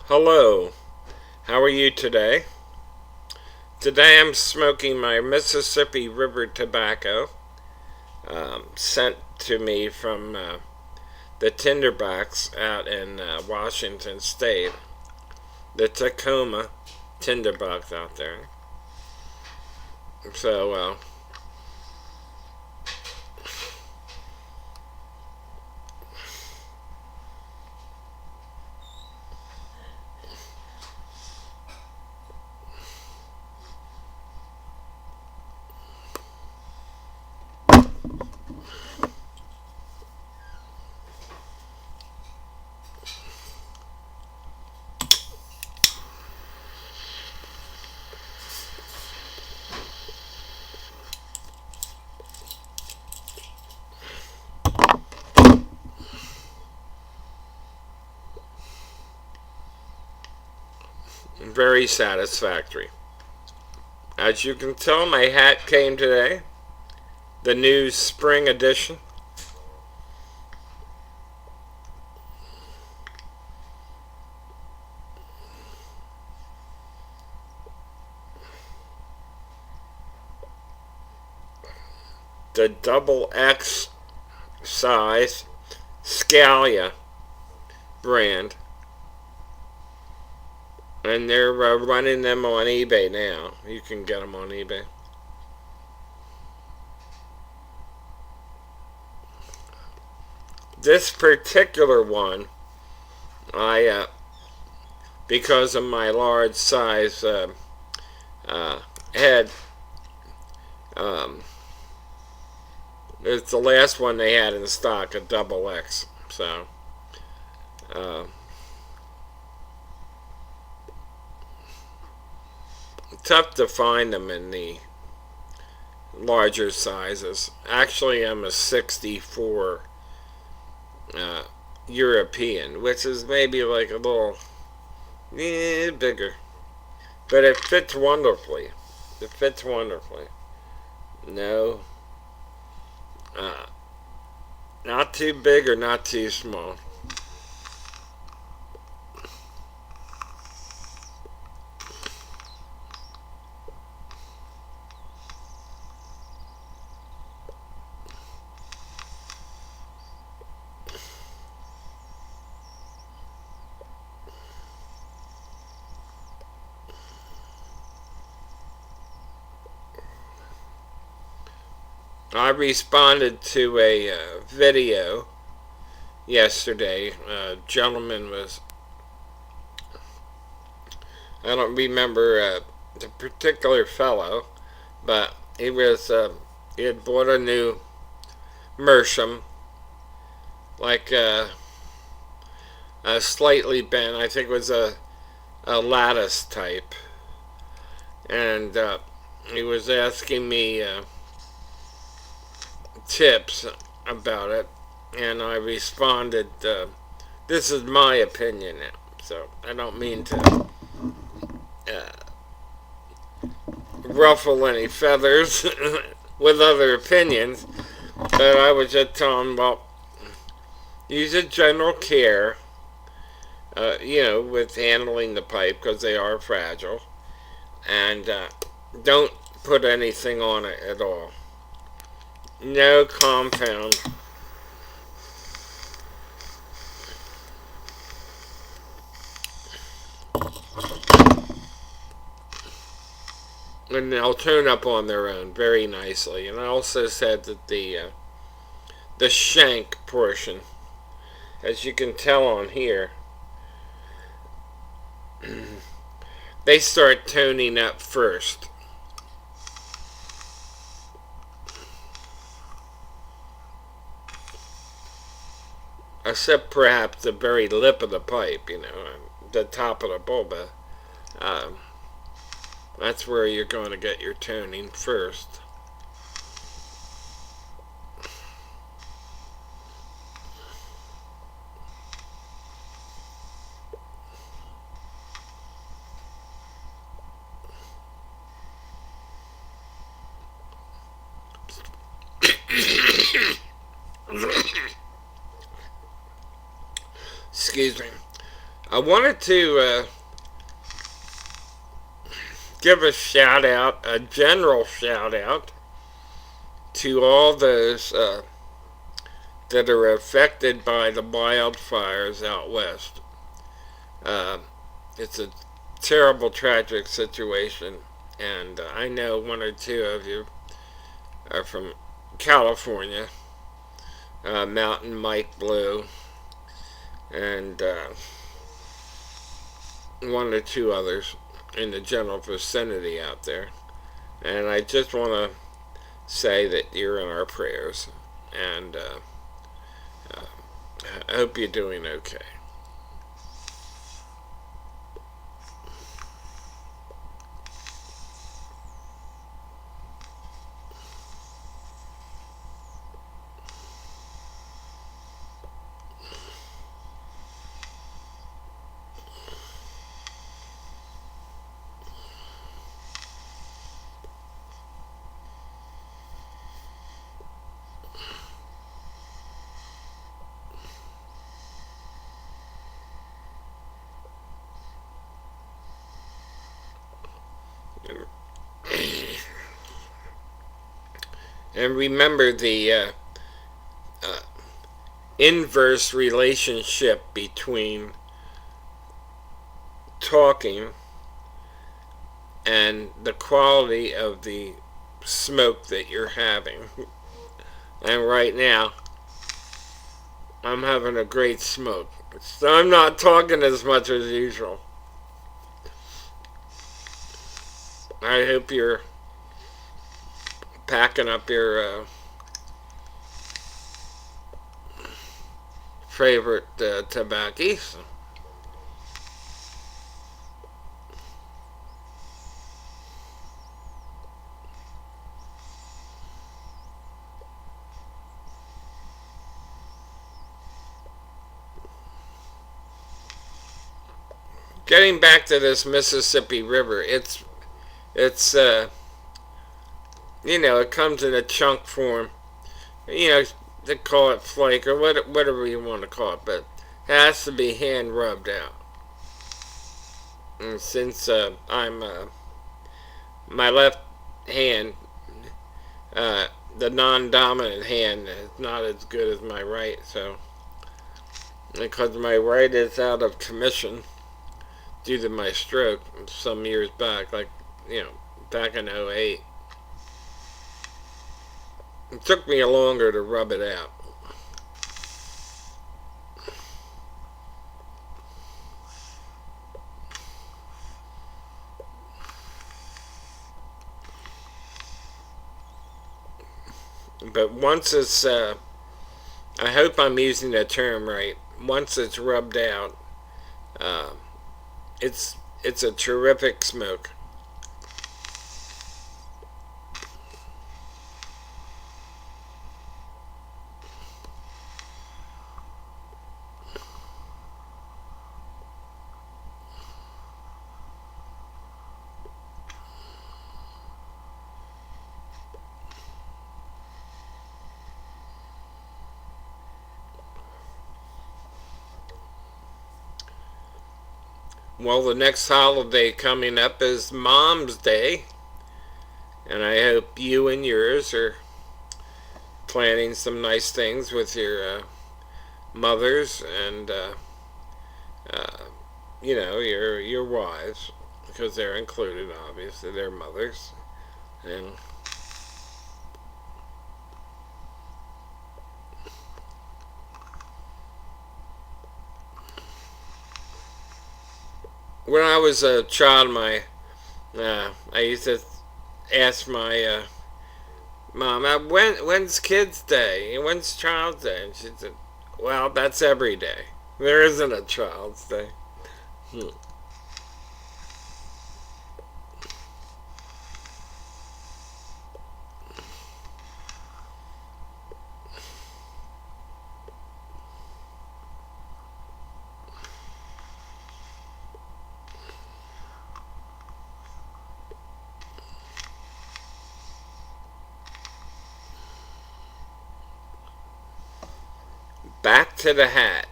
Hello, how are you today? Today I'm smoking my Mississippi River tobacco, sent to me from the Tinderbox out in Washington State, the Tacoma Tinderbox out there. So, very satisfactory. As you can tell, my hat came today, the new spring edition. The double X size Scalia brand, and they're running them on eBay now. You can get them on eBay. This particular one, I because of my large size head, um, it's the last one they had in stock, a double X. So, uh, tough to find them in the larger sizes. Actually, I'm a 64 European, which is maybe like a little bigger. But it fits wonderfully. It fits wonderfully. No, uh, not too big or not too small. I responded to a video yesterday. A gentleman was, I don't remember the particular fellow, but he had bought a new Meerschaum, like a slightly bent, I think it was a lattice type. And he was asking me tips about it, and I responded, this is my opinion now, so I don't mean to ruffle any feathers with other opinions, but I was just telling him, well, use a general care, with handling the pipe because they are fragile, and don't put anything on it at all. No compound. And they'll turn up on their own very nicely. And I also said that the shank portion, as you can tell on here, they start toning up first. Except perhaps the very lip of the pipe, the top of the bulba. Um, that's where you're going to get your toning first. Excuse me. I wanted to give a shout out, a general shout out, to all those that are affected by the wildfires out west. Uh, it's a terrible, tragic situation, and I know one or two of you are from California, Mountain Mike Blue, and one or two others in the general vicinity out there. And I just want to say that you're in our prayers, and I hope you're doing okay. And remember the uh, inverse relationship between talking and the quality of the smoke that you're having. And right now, I'm having a great smoke. So I'm not talking as much as usual. I hope you're packing up your favorite tobacco. Getting back to this Mississippi River, it's it comes in a chunk form. You know, they call it flake or whatever you want to call it, but it has to be hand rubbed out. And since I'm my left hand, the non-dominant hand is not as good as my right, so because my right is out of commission due to my stroke some years back, like back in '08. It took me longer to rub it out. But once it's, I hope I'm using the term right. Once it's rubbed out, uh, it's a terrific smoke. Well, the next holiday coming up is Mom's Day, and I hope you and yours are planning some nice things with your mothers and uh, your wives, because they're included. Obviously, they're mothers, and when I was a child, I used to ask my mom, when's Kids Day? When's Child's Day? And she said, well, that's every day. There isn't a Child's Day. Hmm. Back to the hat.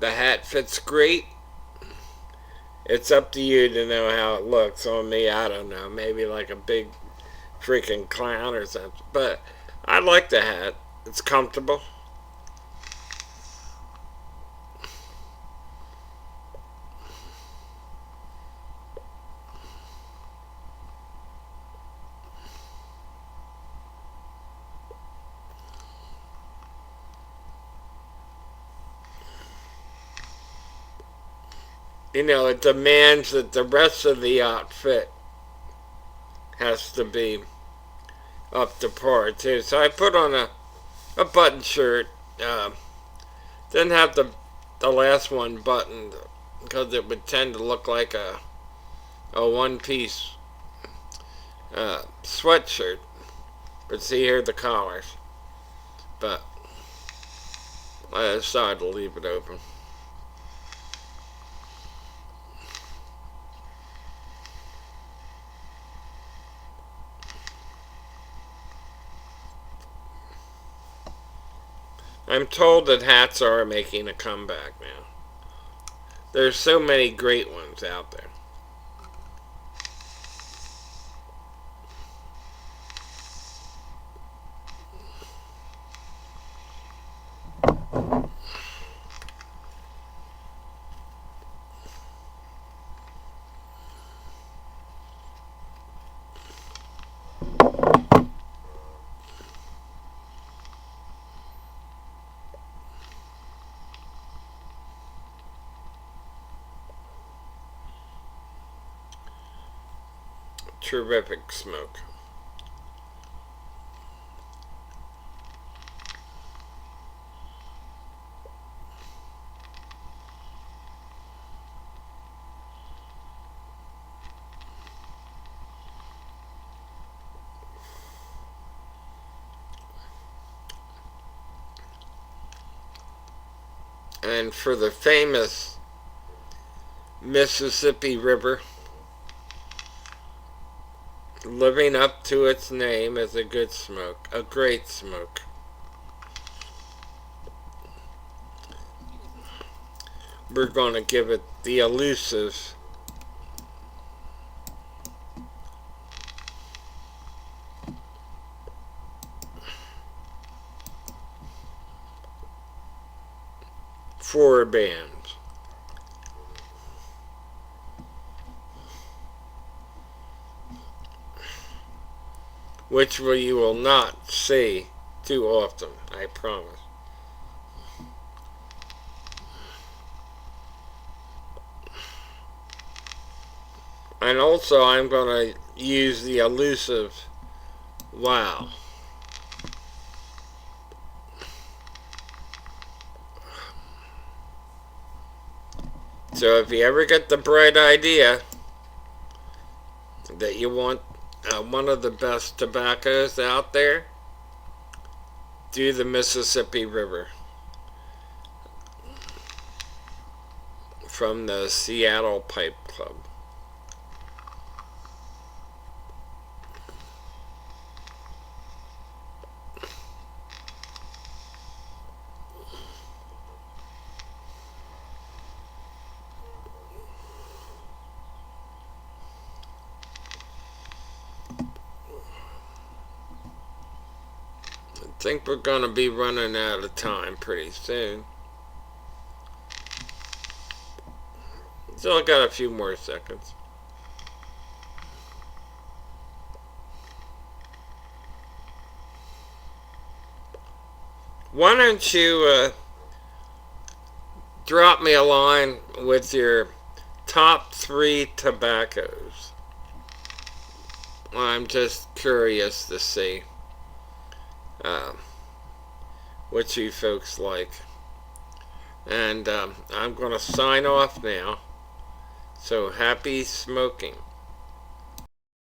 The hat fits great. It's up to you to know how it looks. On me, I don't know. Maybe like a big freaking clown or something. But I like the hat. It's comfortable. You know, it demands that the rest of the outfit has to be up to par too. So I put on a button shirt. Didn't have the last one buttoned because it would tend to look like a one piece sweatshirt. But see here the collars. But I decided to leave it open. I'm told that hats are making a comeback now. There's so many great ones out there. Terrific smoke. And for the famous Mississippi River, living up to its name as a good smoke, a great smoke. We're going to give it the elusive four bands. Which you will not see too often, I promise. And also I'm going to use the elusive wow. So if you ever get the bright idea that you want one of the best tobaccos out there, do the Mississippi River from the Seattle Pipe Club. I think we're going to be running out of time pretty soon. Still got a few more seconds. Why don't you drop me a line with your top 3 tobaccos? I'm just curious to see what you folks like. And I'm going to sign off now. So happy smoking.